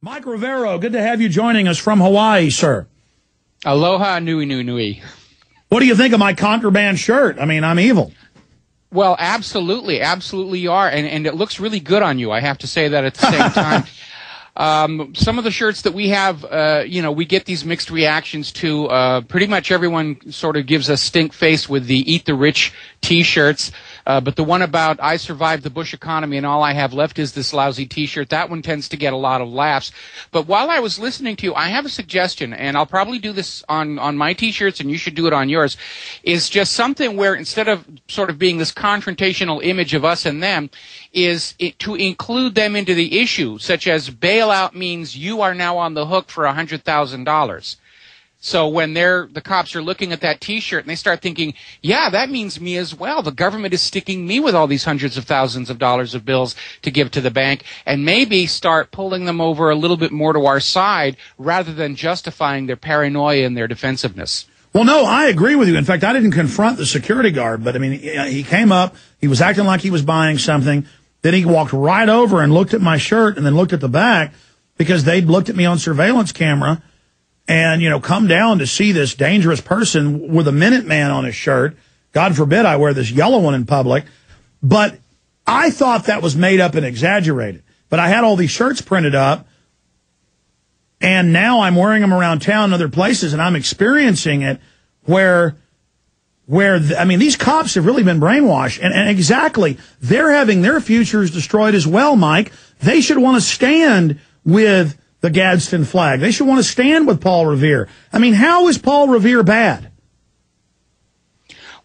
Mike Rivero, good to have you joining us from Hawaii, sir. Aloha nui nui nui. What do you think of my contraband shirt? I mean, I'm evil. Well, absolutely. Absolutely you are. And it looks really good on you. I have to say that at the same time. Some of the shirts that we have, we get these mixed reactions to. Pretty much everyone sort of gives us stink face with the Eat the Rich T-shirts. But the one about I survived the Bush economy and all I have left is this lousy T-shirt, that one tends to get a lot of laughs. But while I was listening to you, I have a suggestion, and I'll probably do this on my T-shirts, and you should do it on yours, is just something where instead of sort of being this confrontational image of us and them, is to include them into the issue, such as bailout means you are now on the hook for $100,000. So when the cops are looking at that T-shirt and they start thinking, yeah, that means me as well. The government is sticking me with all these hundreds of thousands of dollars of bills to give to the bank, and maybe start pulling them over a little bit more to our side rather than justifying their paranoia and their defensiveness. Well, no, I agree with you. In fact, I didn't confront the security guard, but I mean, he came up, he was acting like he was buying something. Then he walked right over and looked at my shirt and then looked at the back because they'd looked at me on surveillance camera. And, come down to see this dangerous person with a Minuteman on his shirt. God forbid I wear this yellow one in public. But I thought that was made up and exaggerated. But I had all these shirts printed up, and now I'm wearing them around town and other places, and I'm experiencing it where these cops have really been brainwashed. And exactly, they're having their futures destroyed as well, Mike. They should want to stand with the Gadsden flag. They should want to stand with Paul Revere. I mean, how is Paul Revere bad?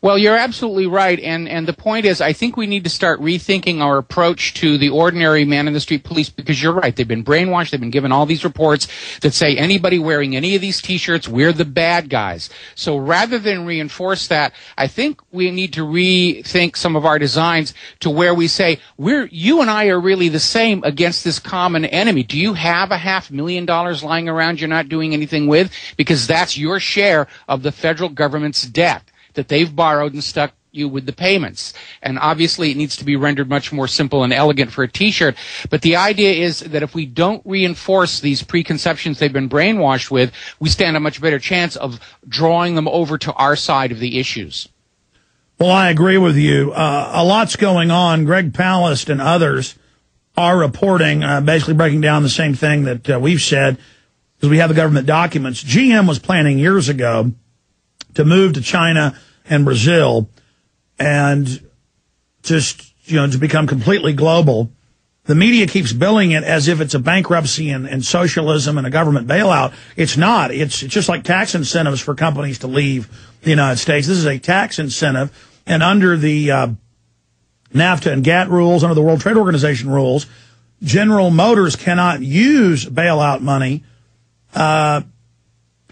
Well, you're absolutely right, and the point is, I think we need to start rethinking our approach to the ordinary man-in-the-street police, because you're right, they've been brainwashed, they've been given all these reports that say anybody wearing any of these T-shirts, we're the bad guys. So rather than reinforce that, I think we need to rethink some of our designs to where we say, you and I are really the same against this common enemy. Do you have $500,000 lying around you're not doing anything with? Because that's your share of the federal government's debt that they've borrowed and stuck you with the payments. And obviously it needs to be rendered much more simple and elegant for a T-shirt. But the idea is that if we don't reinforce these preconceptions they've been brainwashed with, we stand a much better chance of drawing them over to our side of the issues. Well, I agree with you. A lot's going on. Greg Palast and others are reporting, basically breaking down the same thing that we've said, because we have the government documents. GM was planning years ago to move to China and Brazil and just, to become completely global. The media keeps billing it as if it's a bankruptcy and socialism and a government bailout. It's not. It's just like tax incentives for companies to leave the United States. This is a tax incentive. And under the NAFTA and GATT rules, under the World Trade Organization rules, General Motors cannot use bailout money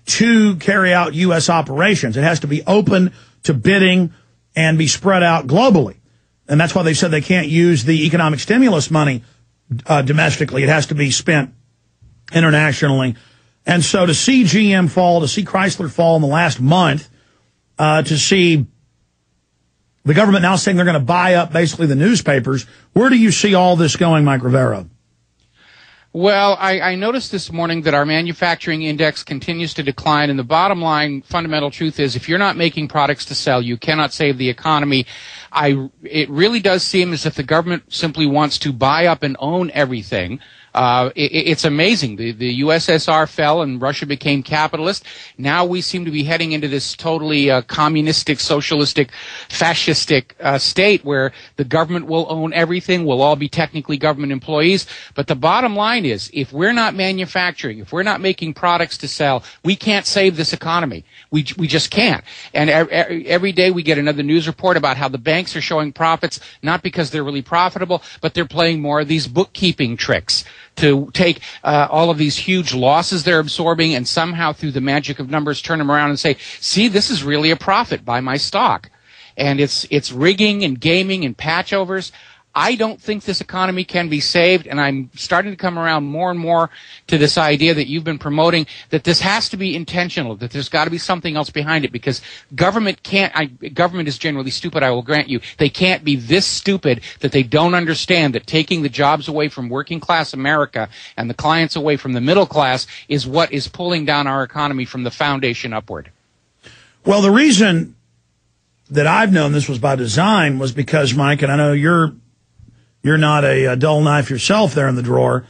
to carry out U.S. operations. It has to be open to bidding and be spread out globally. And that's why they said they can't use the economic stimulus money domestically. It has to be spent internationally. And so to see GM fall, to see Chrysler fall in the last month, to see the government now saying they're going to buy up basically the newspapers, where do you see all this going, Mike Rivero? Well, I noticed this morning that our manufacturing index continues to decline, and the bottom line fundamental truth is if you're not making products to sell, you cannot save the economy. It really does seem as if the government simply wants to buy up and own everything. It's amazing. The USSR fell and Russia became capitalist. Now we seem to be heading into this totally communistic, socialistic, fascistic state where the government will own everything. We'll all be technically government employees. But the bottom line is, if we're not manufacturing, if we're not making products to sell, we can't save this economy. We just can't. And every day we get another news report about how the banks are showing profits, not because they're really profitable, but they're playing more of these bookkeeping tricks to take all of these huge losses they're absorbing and somehow through the magic of numbers turn them around and say, see, this is really a profit, buy my stock. And it's rigging and gaming and patchovers. I don't think this economy can be saved, and I'm starting to come around more and more to this idea that you've been promoting, that this has to be intentional, that there's got to be something else behind it, because government is generally stupid, I will grant you. They can't be this stupid that they don't understand that taking the jobs away from working class America and the clients away from the middle class is what is pulling down our economy from the foundation upward. Well, the reason that I've known this was by design was because, Mike, and I know you're not a dull knife yourself there in the drawer,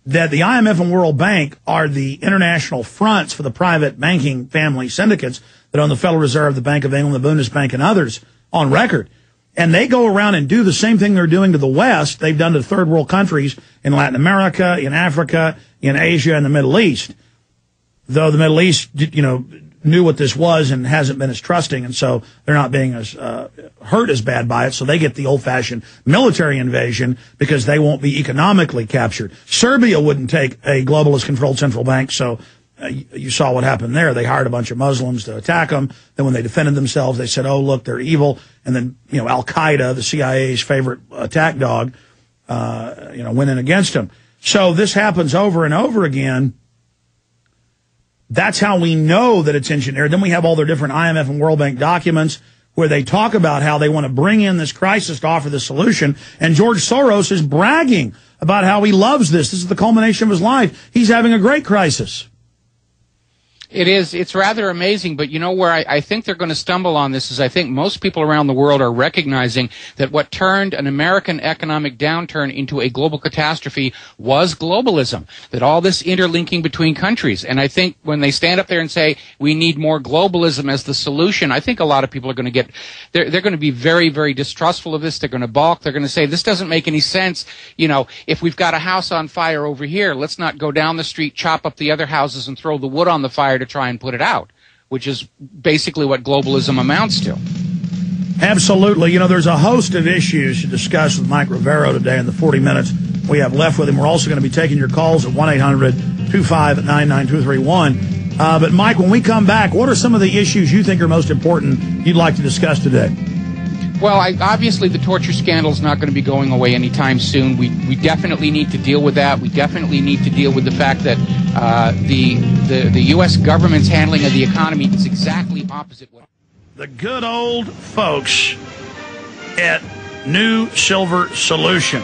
that the IMF and World Bank are the international fronts for the private banking family syndicates that own the Federal Reserve, the Bank of England, the Bundesbank, and others on record. And they go around and do the same thing they're doing to the West, they've done to third world countries in Latin America, in Africa, in Asia, and the Middle East. Though the Middle East, knew what this was and hasn't been as trusting, and so they're not being as hurt as bad by it, so they get the old-fashioned military invasion because they won't be economically captured. Serbia wouldn't take a globalist-controlled central bank, so you saw what happened there. They hired a bunch of Muslims to attack them. Then when they defended themselves, they said, oh, look, they're evil. And then, Al-Qaeda, the CIA's favorite attack dog, went in against them. So this happens over and over again. That's how we know that it's engineered. Then we have all their different IMF and World Bank documents where they talk about how they want to bring in this crisis to offer the solution. And George Soros is bragging about how he loves this. This is the culmination of his life. He's having a great crisis. It is. It's rather amazing, but where I think they're going to stumble on this is I think most people around the world are recognizing that what turned an American economic downturn into a global catastrophe was globalism, that all this interlinking between countries. And I think when they stand up there and say we need more globalism as the solution, I think a lot of people are going to they're going to be very, very distrustful of this. They're going to balk. They're going to say this doesn't make any sense. If we've got a house on fire over here, let's not go down the street, chop up the other houses, and throw the wood on the fire to try and put it out, which is basically what globalism amounts to. Absolutely. There's a host of issues to discuss with Mike Rivero today in the 40 minutes we have left with him. We're also going to be taking your calls at 1-800-259-9231. But, Mike, when we come back, what are some of the issues you think are most important you'd like to discuss today? Well, obviously the torture scandal is not going to be going away anytime soon. We definitely need to deal with that. We definitely need to deal with the fact that the U.S. government's handling of the economy is exactly opposite. The good old folks at New Silver Solution.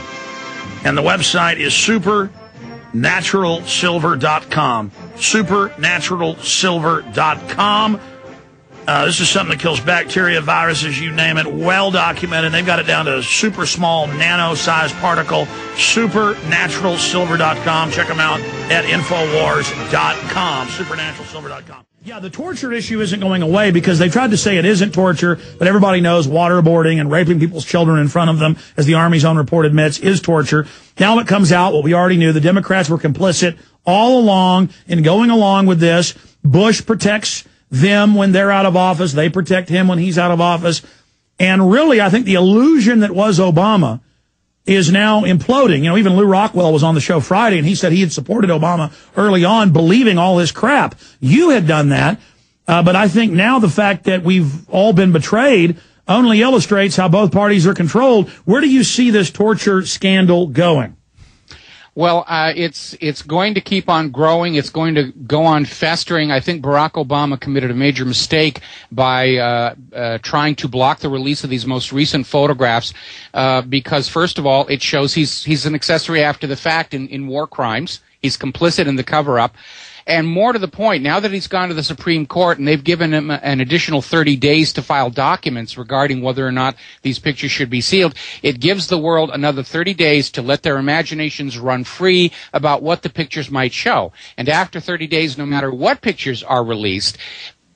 And the website is supernaturalsilver.com. Supernaturalsilver.com. This is something that kills bacteria, viruses, you name it, well documented. They've got it down to a super small nano-sized particle. Supernaturalsilver.com. Check them out at Infowars.com. Supernaturalsilver.com. Yeah, the torture issue isn't going away because they tried to say it isn't torture, but everybody knows waterboarding and raping people's children in front of them, as the Army's own report admits, is torture. Now it comes out what we already knew. The Democrats were complicit all along in going along with this. Bush protects them when they're out of office. They protect him when he's out of office. And really, I think the illusion that was Obama is now imploding. Even Lew Rockwell was on the show Friday, and he said he had supported Obama early on, believing all this crap. You had done that. But I think now the fact that we've all been betrayed only illustrates how both parties are controlled. Where do you see this torture scandal going? Well, it's going to keep on growing. It's going to go on festering. I think Barack Obama committed a major mistake by trying to block the release of these most recent photographs because, first of all, it shows he's an accessory after the fact in war crimes. He's complicit in the cover-up. And more to the point, now that he's gone to the Supreme Court and they've given him an additional 30 days to file documents regarding whether or not these pictures should be sealed, it gives the world another 30 days to let their imaginations run free about what the pictures might show. And after 30 days, no matter what pictures are released,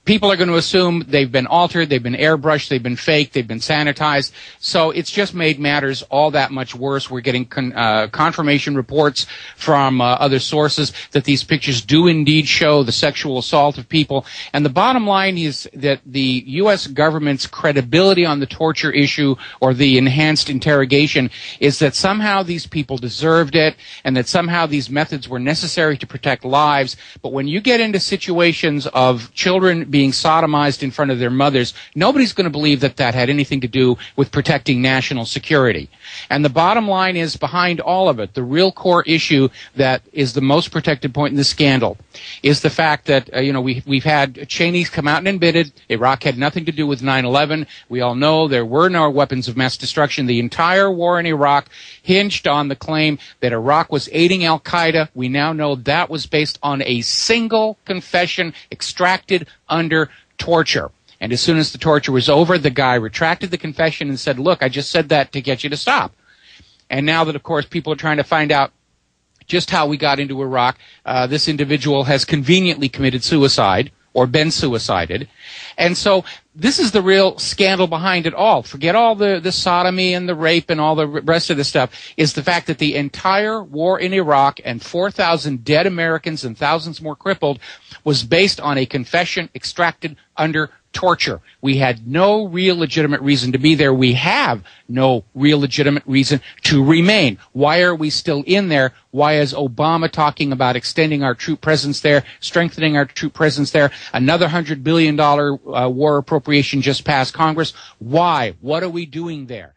people are going to assume they've been altered, they've been airbrushed, they've been faked, they've been sanitized. So it's just made matters all that much worse. We're getting confirmation reports from other sources that these pictures do indeed show the sexual assault of people. And the bottom line is that the U.S. government's credibility on the torture issue or the enhanced interrogation is that somehow these people deserved it and that somehow these methods were necessary to protect lives. But when you get into situations of children being being sodomized in front of their mothers, nobody's going to believe that that had anything to do with protecting national security. And the bottom line is, behind all of it, the real core issue that is the most protected point in this scandal is the fact that, we've had Cheney's come out and admitted Iraq had nothing to do with 9/11. We all know there were no weapons of mass destruction. The entire war in Iraq hinged on the claim that Iraq was aiding al-Qaeda. We now know that was based on a single confession extracted under torture. And as soon as the torture was over, the guy retracted the confession and said, look, I just said that to get you to stop. And now that, of course, people are trying to find out just how we got into Iraq, this individual has conveniently committed suicide or been suicided. And so this is the real scandal behind it all. Forget all the sodomy and the rape and all the rest of the stuff, is the fact that the entire war in Iraq and 4,000 dead Americans and thousands more crippled was based on a confession extracted under torture. We had no real legitimate reason to be there. We have no real legitimate reason to remain. Why are we still in there? Why is Obama talking about extending our troop presence there, strengthening our troop presence there? Another $100 billion war appropriation just passed Congress. Why? What are we doing there?